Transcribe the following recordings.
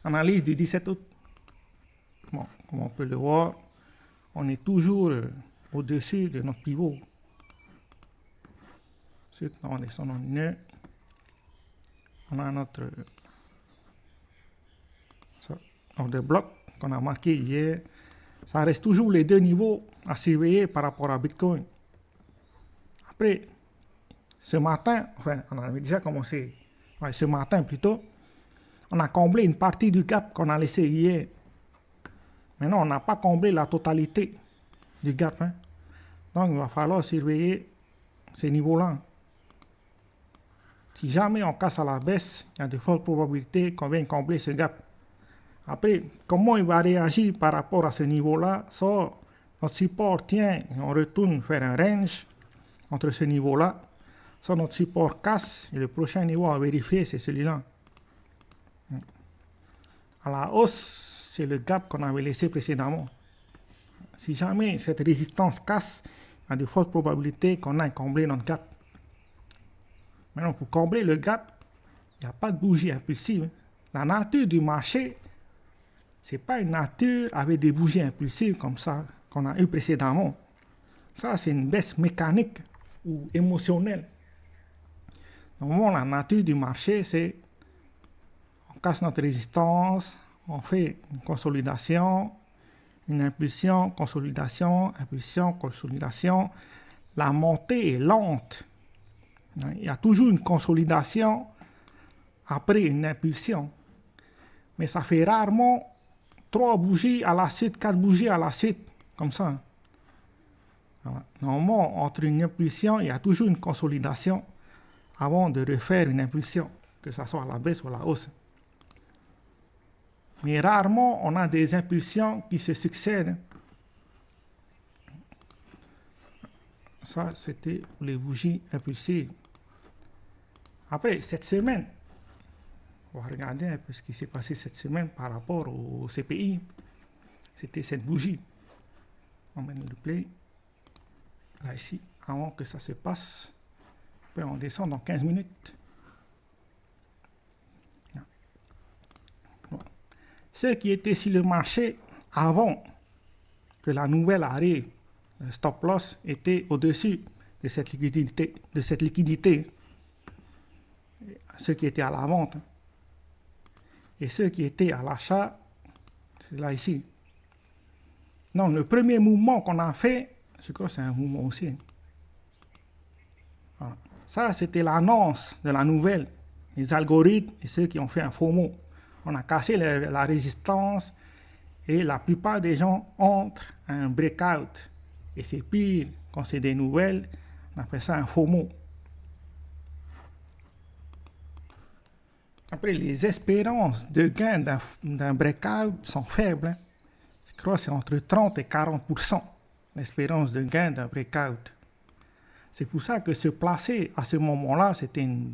Analyse du 17 août. Bon, comme on peut le voir, on est toujours au-dessus de notre pivot. Ensuite, on descend en ligne. On a notre bloc qu'on a marqué hier. Ça reste toujours les deux niveaux à surveiller par rapport à Bitcoin. Après, ce matin, enfin, on avait déjà commencé, ce matin plutôt, on a comblé une partie du gap qu'on a laissé hier. Maintenant, on n'a pas comblé la totalité du gap. Hein. Donc, il va falloir surveiller ces niveaux-là. Si jamais on casse à la baisse, il y a de fortes probabilités qu'on vienne combler ce gap. Après, comment il va réagir par rapport à ce niveau-là? Soit notre support tient et on retourne faire un range entre ce niveau-là, soit notre support casse et le prochain niveau à vérifier, c'est celui-là. À la hausse, c'est le gap qu'on avait laissé précédemment. Si jamais cette résistance casse, il y a de fortes probabilités qu'on aille combler notre gap. Maintenant, pour combler le gap, il n'y a pas de bougie impulsive. La nature du marché, ce n'est pas une nature avec des bougies impulsives comme ça qu'on a eu précédemment. Ça, c'est une baisse mécanique ou émotionnelle. Normalement, la nature du marché, c'est on casse notre résistance, on fait une consolidation, une impulsion, consolidation, impulsion, consolidation. La montée est lente. Il y a toujours une consolidation après une impulsion. Mais ça fait rarement 3 bougies à la suite, 4 bougies à la suite, comme ça. Voilà. Normalement, entre une impulsion, il y a toujours une consolidation avant de refaire une impulsion, que ce soit à la baisse ou à la hausse. Mais rarement, on a des impulsions qui se succèdent. Ça, c'était les bougies impulsives. Après, cette semaine, on va regarder un peu ce qui s'est passé cette semaine par rapport au CPI. C'était cette bougie. On met le replay. Là, ici, avant que ça se passe. Puis on descend dans 15 minutes. Bon. Ceux qui étaient sur le marché avant que la nouvelle arrive, le stop loss était au-dessus de cette liquidité. Ceux qui étaient à la vente. Et ceux qui étaient à l'achat, c'est là ici. Donc, le premier mouvement qu'on a fait, je crois que c'est un mouvement aussi. Voilà. Ça, c'était l'annonce de la nouvelle. Les algorithmes et ceux qui ont fait un faux mot. On a cassé la résistance et la plupart des gens entrent à un breakout. Et c'est pire quand c'est des nouvelles, on appelle ça un faux mot. Après, les espérances de gain d'un breakout sont faibles. Hein. Je crois que c'est entre 30 et 40% l'espérance de gain d'un breakout. C'est pour ça que se placer à ce moment-là, c'était une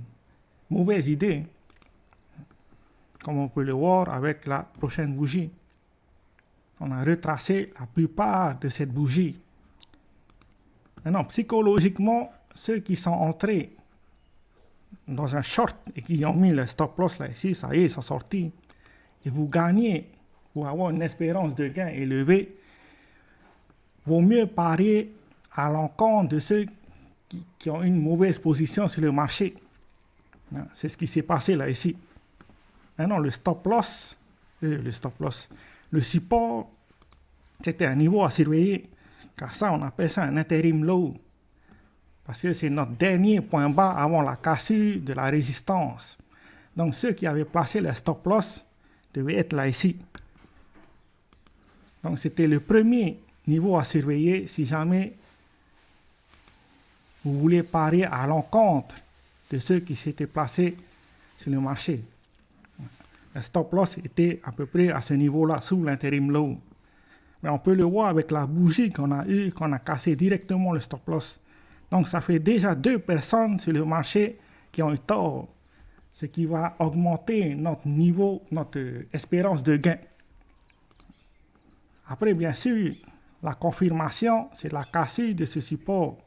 mauvaise idée. Comme on peut le voir avec la prochaine bougie. On a retracé la plupart de cette bougie. Maintenant, psychologiquement, ceux qui sont entrés dans un short et qui ont mis le stop loss là ici, ça y est, ils sont sortis. Et vous gagnez pour avoir une espérance de gain élevée. Vaut mieux parier à l'encontre de ceux qui ont une mauvaise position sur le marché. C'est ce qui s'est passé là ici. Maintenant, le support, c'était un niveau à surveiller. Car ça, on appelle ça un interim low. Parce que c'est notre dernier point bas avant la cassure de la résistance. Donc, ceux qui avaient placé le stop loss devaient être là ici. Donc, c'était le premier niveau à surveiller si jamais vous voulez parier à l'encontre de ceux qui s'étaient placés sur le marché. Le stop loss était à peu près à ce niveau-là, sous l'interim low. Mais on peut le voir avec la bougie qu'on a eue, qu'on a cassé directement le stop loss. Donc, ça fait déjà 2 personnes sur le marché qui ont eu tort, ce qui va augmenter notre niveau, notre espérance de gain. Après, bien sûr, la confirmation, c'est la cassure de ce support.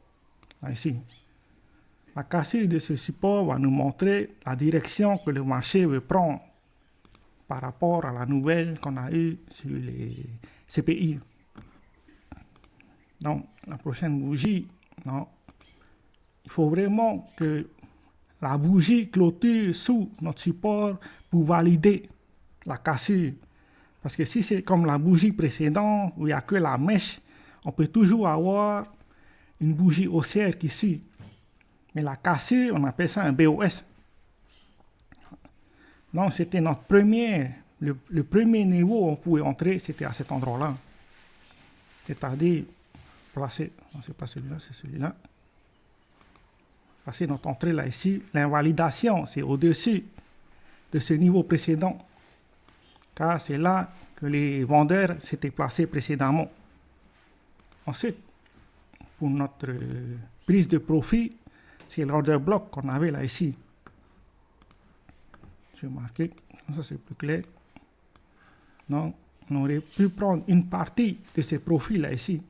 Là, ici. La cassure de ce support va nous montrer la direction que le marché veut prendre par rapport à la nouvelle qu'on a eue sur les CPI. Donc, la prochaine bougie, non, il faut vraiment que la bougie clôture sous notre support pour valider la cassure. Parce que si c'est comme la bougie précédente, où il n'y a que la mèche, on peut toujours avoir une bougie haussière qui suit. Mais la cassure, on appelle ça un BOS. Donc, c'était notre le premier niveau où on pouvait entrer, c'était à cet endroit-là. C'est-à-dire, placer, non, c'est pas celui-là, c'est celui-là. Placer notre entrée là, ici. L'invalidation, c'est au-dessus de ce niveau précédent. Car c'est là que les vendeurs s'étaient placés précédemment. Ensuite, pour notre prise de profit, c'est l'order bloc qu'on avait là ici. Je vais marquer, comme ça c'est plus clair. Donc, on aurait pu prendre une partie de ces profits là ici.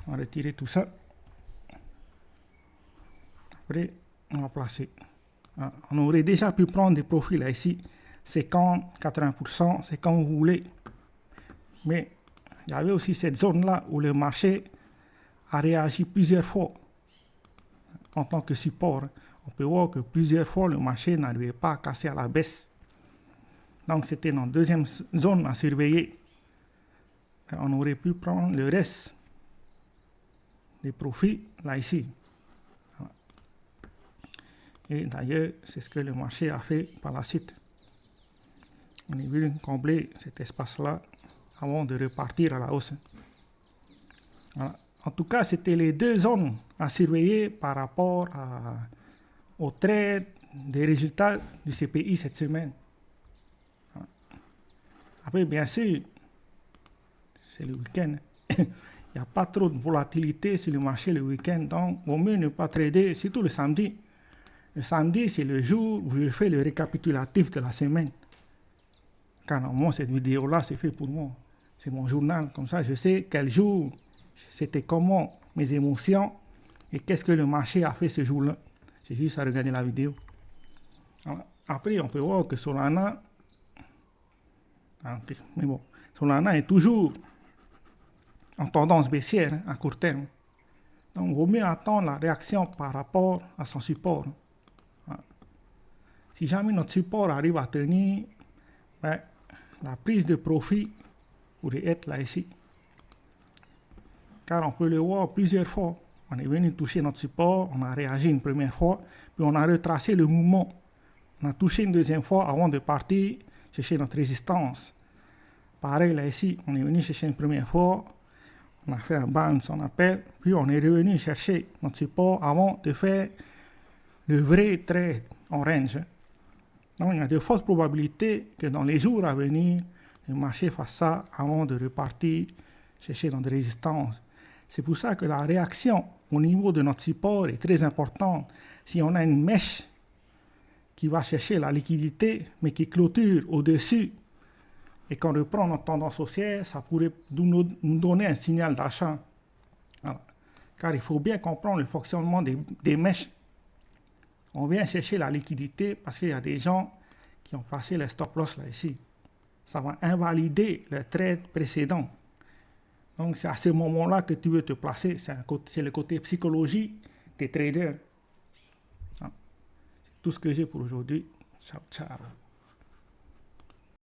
On va retirer tout ça. Après, on va placer. On aurait déjà pu prendre des profits là ici. 50, 80%, c'est comme vous voulez. Mais il y avait aussi cette zone-là où le marché a réagi plusieurs fois en tant que support. On peut voir que plusieurs fois, le marché n'arrivait pas à casser à la baisse. Donc, c'était notre deuxième zone à surveiller. On aurait pu prendre le reste des profits là ici. Et d'ailleurs, c'est ce que le marché a fait par la suite. On est venu combler cet espace-là avant de repartir à la hausse. Voilà. En tout cas, c'était les deux zones à surveiller par rapport au trade des résultats du CPI cette semaine. Voilà. Après, bien sûr, c'est le week-end. Il n'y a pas trop de volatilité sur le marché le week-end, donc vaut mieux ne pas trader, surtout le samedi. Le samedi, c'est le jour où je fais le récapitulatif de la semaine. Car normalement, cette vidéo-là, c'est fait pour moi. C'est mon journal. Comme ça, je sais quel jour, c'était comment mes émotions et qu'est-ce que le marché a fait ce jour-là. J'ai juste à regarder la vidéo. Alors, après, on peut voir que Solana... Okay, mais bon, Solana est toujours en tendance baissière à court terme. Donc, il vaut mieux attendre la réaction par rapport à son support. Si jamais notre support arrive à tenir, ben, la prise de profit pourrait être là ici. Car on peut le voir plusieurs fois. On est venu toucher notre support, on a réagi une première fois, puis on a retracé le mouvement. On a touché une deuxième fois avant de partir chercher notre résistance. Pareil là ici, on est venu chercher une première fois, on a fait un bounce, on appelle, puis on est revenu chercher notre support avant de faire le vrai trade en range. Donc, il y a de fortes probabilités que dans les jours à venir, le marché fasse ça avant de repartir chercher notre résistance. C'est pour ça que la réaction au niveau de notre support est très importante. Si on a une mèche qui va chercher la liquidité, mais qui clôture au-dessus, et qu'on reprend notre tendance haussière, ça pourrait nous donner un signal d'achat. Voilà. Car il faut bien comprendre le fonctionnement des mèches. On vient chercher la liquidité parce qu'il y a des gens qui ont placé les stop-loss là ici. Ça va invalider le trade précédent. Donc c'est à ce moment-là que tu veux te placer. C'est le côté psychologie des traders. C'est tout ce que j'ai pour aujourd'hui. Ciao, ciao.